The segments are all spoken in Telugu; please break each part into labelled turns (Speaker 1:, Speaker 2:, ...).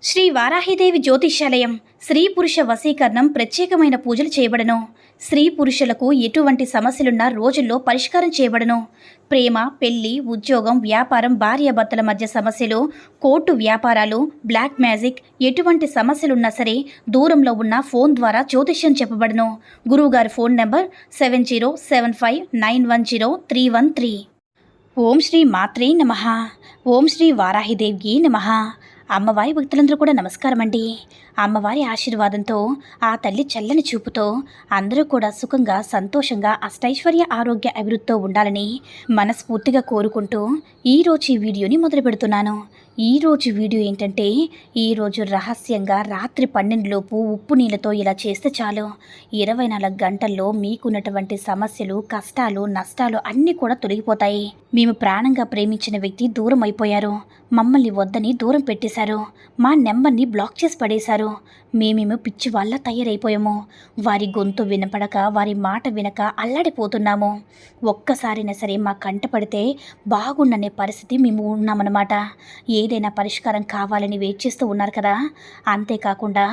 Speaker 1: శ్రీ వారాహిదేవి జ్యోతిష్యాలయం స్త్రీ పురుష వశీకరణం ప్రత్యేకమైన పూజలు చేయబడను. స్త్రీ పురుషులకు ఎటువంటి సమస్యలున్నా రోజుల్లో పరిష్కారం చేయబడను. ప్రేమ, పెళ్లి, ఉద్యోగం, వ్యాపారం, భార్యాభర్తల మధ్య సమస్యలు, కోర్టు వ్యాపారాలు, బ్లాక్ మ్యాజిక్, ఎటువంటి సమస్యలున్నా సరే దూరంలో ఉన్న ఫోన్ ద్వారా జ్యోతిష్యం చెప్పబడను. గురువుగారి ఫోన్ నంబర్ 7075910313. ఓం శ్రీ మాత్రే నమః. ఓం శ్రీ వారాహిదేవికి నమః. అమ్మవారి భక్తులందరూ కూడా నమస్కారం అండి. అమ్మవారి ఆశీర్వాదంతో, ఆ తల్లి చల్లని చూపుతో అందరూ కూడా సుఖంగా, సంతోషంగా, అష్టైశ్వర్య, ఆరోగ్య అభివృద్ధితో ఉండాలని మనస్ఫూర్తిగా కోరుకుంటూ ఈరోజు ఈ వీడియోని మొదలు పెడుతున్నాను. ఈరోజు వీడియో ఏంటంటే, ఈరోజు రహస్యంగా రాత్రి 12 లోపు ఉప్పు నీళ్ళతో ఇలా చేస్తే చాలు 24 గంటల్లో మీకున్నటువంటి సమస్యలు, కష్టాలు, నష్టాలు అన్నీ కూడా తొలగిపోతాయి. మేము ప్రాణంగా ప్రేమించిన వ్యక్తి దూరం అయిపోయారు, మమ్మల్ని వద్దని దూరం పెట్టేశారు, మా నెంబర్ని బ్లాక్ చేసి పడేశారు, మేమేమో పిచ్చి వాళ్ళ తయారైపోయాము, వారి గొంతు వినపడక, వారి మాట వినక అల్లాడిపోతున్నాము, ఒక్కసారైనా సరే మా కంట పడితే బాగుండనే పరిస్థితి మేము ఉన్నామన్నమాట. ఏదైనా పరిష్కారం కావాలని వెయిట్ చేస్తూ ఉన్నారు కదా. అంతేకాకుండా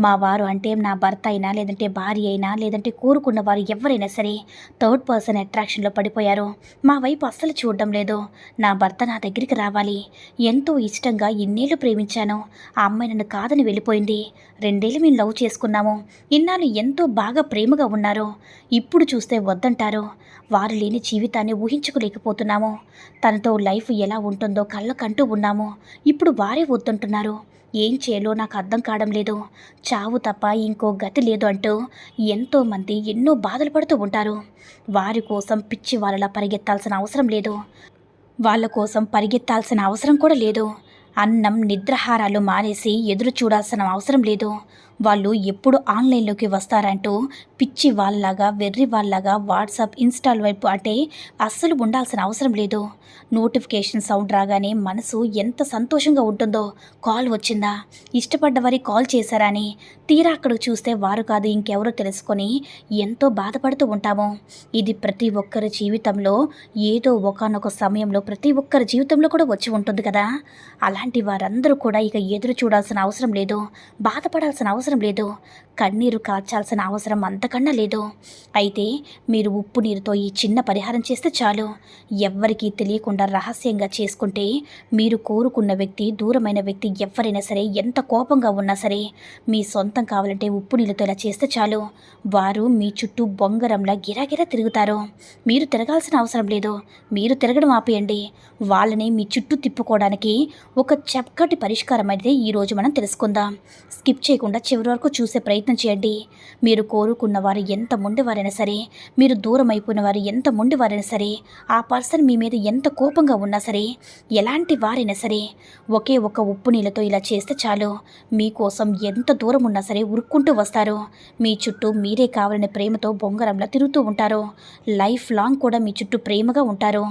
Speaker 1: మా వారు అంటే నా భర్త అయినా, లేదంటే భార్య అయినా, లేదంటే కోరుకున్న వారు ఎవరైనా సరే థర్డ్ పర్సన్ అట్రాక్షన్లో పడిపోయారు. మా వైపు అస్సలు చూడడం లేదు. నా భర్త నా దగ్గరికి రావాలి, ఎంతో ఇష్టంగా ఇన్నేళ్ళు ప్రేమించాను, ఆ అమ్మాయి నన్ను కాదని వెళ్ళిపోయింది, 2 ఏళ్ళు మేము లవ్ చేసుకున్నాము, ఇన్నాళ్ళు ఎంతో బాగా ప్రేమగా ఉన్నారు, ఇప్పుడు చూస్తే వద్దంటారు, వారు లేని జీవితాన్ని ఊహించుకోలేకపోతున్నాము, తనతో లైఫ్ ఎలా ఉంటుందో కళ్ళకంటూ ఉన్నాము, ఇప్పుడు వారే వద్దంటున్నారు, ఏం చేయాలో నాకు అర్థం కావడం లేదు, చావు తప్ప ఇంకో గతి లేదు అంటూ ఎంతోమంది ఎన్నో బాధలు పడుతూ ఉంటారు. వారి కోసం పిచ్చి వాళ్ళలా పరిగెత్తాల్సిన అవసరం లేదు, వాళ్ళ కోసం పరిగెత్తాల్సిన అవసరం కూడా లేదు. అన్నం, నిద్రాహారాలు మానేసి ఎదురు చూడాల్సిన అవసరం లేదు. వాళ్ళు ఎప్పుడు ఆన్లైన్లోకి వస్తారంటూ పిచ్చి వాళ్ళలాగా, వెర్రి వాళ్ళలాగా వాట్సాప్, ఇన్స్టాల్ వైపు అంటే అస్సలు ఉండాల్సిన అవసరం లేదు. నోటిఫికేషన్ సౌండ్ రాగానే మనసు ఎంత సంతోషంగా ఉంటుందో, కాల్ వచ్చిందా, ఇష్టపడ్డ వారి కాల్ చేశారా అని. తీరా అక్కడికి చూస్తే వారు కాదు ఇంకెవరో తెలుసుకొని ఎంతో బాధపడుతూ ఉంటాము. ఇది ప్రతి ఒక్కరి జీవితంలో ఏదో ఒకానొక సమయంలో ప్రతి ఒక్కరి జీవితంలో కూడా వచ్చి ఉంటుంది కదా. అలాంటి వారందరూ కూడా ఇక ఎదురు చూడాల్సిన అవసరం లేదు, బాధపడాల్సిన అవసరం లేదు, కన్నీరు కార్చాల్సిన అవసరం అంతకన్నా లేదు. అయితే మీరు ఉప్పు నీరుతో ఈ చిన్న పరిహారం చేస్తే చాలు. ఎవ్వరికీ తెలియకుండా రహస్యంగా చేసుకుంటే మీరు కోరుకున్న వ్యక్తి, దూరమైన వ్యక్తి ఎవరైనా సరే ఎంత కోపంగా ఉన్నా సరే మీ సొంతం కావాలంటే ఉప్పు నీళ్ళతో ఇలా చేస్తే చాలు. వారు మీ చుట్టూ బొంగరంలా గిరాగిరా తిరుగుతారు. మీరు తిరగాల్సిన అవసరం లేదు, మీరు తిరగడం ఆపేయండి. వాళ్ళని మీ చుట్టూ తిప్పుకోవడానికి ఒక చక్కటి పరిష్కారం అయితే ఈరోజు మనం తెలుసుకుందాం. స్కిప్ చేయకుండా చివరి వరకు చూసే ప్రయత్నం చేయండి. మీరు కోరుకున్న వారు ఎంత మొండివారైనా సరే, మీరు దూరం అయిపోయిన వారు ఎంత మొండివారైనా సరే, ఆ పర్సన్ మీ మీద ఎంత కోపంగా ఉన్నా సరే, ఎలాంటి వారైనా సరే ఒకే ఒక ఉప్పు నీళ్ళతో ఇలా చేస్తే చాలు. మీకోసం ఎంత దూరం ఉన్నా సరే ఉరుక్కుంటూ వస్తారు. మీ చుట్టూ మీరే కావాలనే ప్రేమతో బొంగరంలా తిరుగుతూ ఉంటారు. లైఫ్ లాంగ్ కూడా మీ చుట్టూ ప్రేమగా ఉంటారు.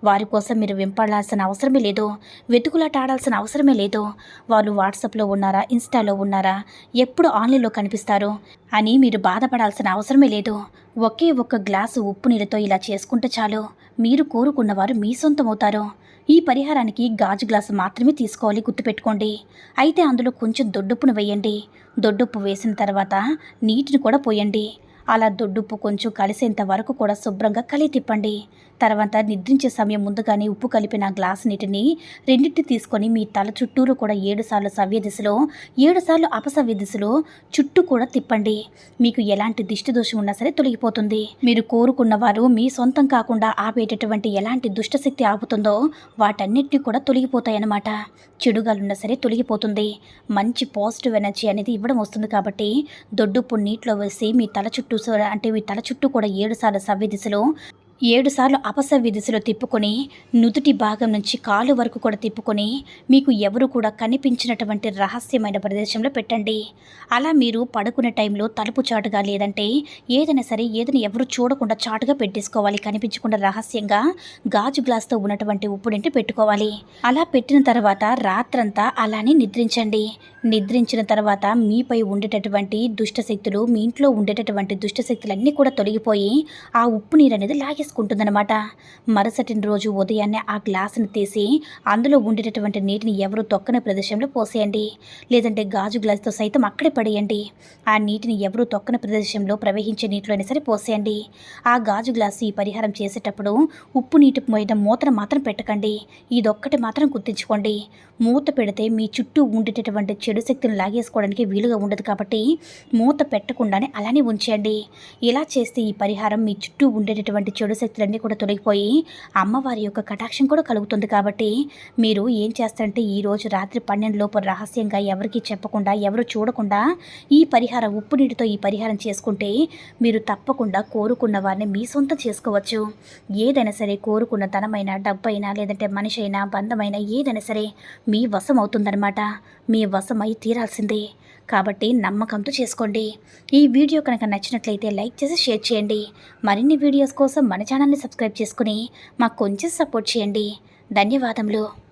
Speaker 1: వారి కోసం మీరు వెంపడాల్సిన అవసరమే లేదు, వెతుకులాట ఆడాల్సిన అవసరమే లేదు. వాళ్ళు వాట్సాప్లో ఉన్నారా, ఇన్స్టాలో ఉన్నారా, ఎప్పుడు ఆన్లైన్లో కనిపిస్తారు అని మీరు బాధపడాల్సిన అవసరమే లేదు. ఒకే ఒక్క గ్లాసు ఉప్పు నీళ్ళతో ఇలా చేసుకుంటే చాలు. మీరు కోరుకున్నవారు మీ సొంతమవుతారు. ఈ పరిహారానికి గాజు గ్లాసు మాత్రమే తీసుకోవాలి, గుర్తుపెట్టుకోండి. అయితే అందులో కొంచెం దొడ్డుప్పును వేయండి. దొడ్డుప్పు వేసిన తర్వాత నీటిని కూడా పోయండి. అలా దొడ్డుప్పు కొంచెం కలిసేంత వరకు కూడా శుభ్రంగా కలిగి తిప్పండి. తర్వాత నిద్రించే సమయం ముందుగానే ఉప్పు కలిపిన గ్లాస్ నీటిని రెండింటిని తీసుకొని మీ తల చుట్టూరు కూడా 7 సార్లు సవ్య దిశలో, 7 సార్లు అపసవ్య దిశలో చుట్టూ కూడా తిప్పండి. మీకు ఎలాంటి దిష్టి దోషం ఉన్నా సరే తొలగిపోతుంది. మీరు కోరుకున్న వారు మీ సొంతం కాకుండా ఆపేటటువంటి ఎలాంటి దుష్టశక్తి ఆపుతుందో వాటన్నిటిని కూడా తొలగిపోతాయన్నమాట. చెడుగాలున్నా సరే తొలగిపోతుంది. మంచి పాజిటివ్ ఎనర్జీ అనేది ఇవ్వడం వస్తుంది. కాబట్టి దొడ్డుప్పు నీటిలో వేసి మీ తల చుట్టూ అంటే మీ తల చుట్టూ కూడా 7 సార్లు సవ్య దిశలో, 7 సార్లు అపసవ్య దిశలో తిప్పుకొని నుదుటి భాగం నుంచి కాలు వరకు కూడా తిప్పుకొని మీకు ఎవరు కూడా కనిపించినటువంటి రహస్యమైన ప్రదేశంలో పెట్టండి. అలా మీరు పడుకునే టైంలో తలుపు చాటుగా, లేదంటే ఏదైనా సరే ఏదైనా ఎవరు చూడకుండా చాటుగా పెట్టేసుకోవాలి. కనిపించకుండా రహస్యంగా గాజు గ్లాస్తో ఉన్నటువంటి ఉప్పుడింటి పెట్టుకోవాలి. అలా పెట్టిన తర్వాత రాత్రంతా అలానే నిద్రించండి. నిద్రించిన తర్వాత మీపై ఉండేటటువంటి దుష్టశక్తులు, మీ ఇంట్లో ఉండేటటువంటి దుష్టశక్తులన్నీ కూడా తొలగిపోయి ఆ ఉప్పు నీరు అనేది లాగేసుకుంటుందన్నమాట. మరుసటి రోజు ఉదయాన్నే ఆ గ్లాసును తీసి అందులో ఉండేటటువంటి నీటిని ఎవరు తొక్కని ప్రదేశంలో పోసేయండి. లేదంటే గాజు గ్లాసుతో సైతం అక్కడే పడేయండి. ఆ నీటిని ఎవరు తొక్కని ప్రదేశంలో ప్రవహించే నీటిలోనే సరే పోసేయండి. ఆ గాజు గ్లాసు ఈ పరిహారం చేసేటప్పుడు ఉప్పు నీటి మీద మూతను మాత్రం పెట్టకండి. ఇదొక్కటి మాత్రం గుర్తుంచుకోండి. మూత పెడితే మీ చుట్టూ ఉండేటటువంటి చెడు శక్తులను లాగేసుకోవడానికి వీలుగా ఉండదు కాబట్టి మూత పెట్టకుండానే అలానే ఉంచేయండి. ఇలా చేస్తే ఈ పరిహారం మీ చుట్టూ ఉండేటటువంటి చెడు శక్తులన్నీ కూడా తొలగిపోయి అమ్మవారి యొక్క కటాక్షం కూడా కలుగుతుంది. కాబట్టి మీరు ఏం చేస్తారంటే ఈరోజు రాత్రి 12 లోపు రహస్యంగా ఎవరికీ చెప్పకుండా, ఎవరు చూడకుండా ఈ పరిహారం ఉప్పు నీటితో ఈ పరిహారం చేసుకుంటే మీరు తప్పకుండా కోరుకున్న వారిని మీ సొంతం చేసుకోవచ్చు. ఏదైనా సరే కోరుకున్న ధనమైనా, డబ్బైనా, లేదంటే మనిషి అయినా, బంధమైనా ఏదైనా సరే మీ వశం అవుతుందన్నమాట. మీ వశమై తీరాల్సిందే. కాబట్టి నమ్మకంతో చేసుకోండి. ఈ వీడియో కనుక నచ్చినట్లయితే లైక్ చేసి షేర్ చేయండి. మరిన్ని వీడియోస్ కోసం మన ఛానల్ని సబ్స్క్రైబ్ చేసుకుని మాకు కొంచెం సపోర్ట్ చేయండి. ధన్యవాదములు.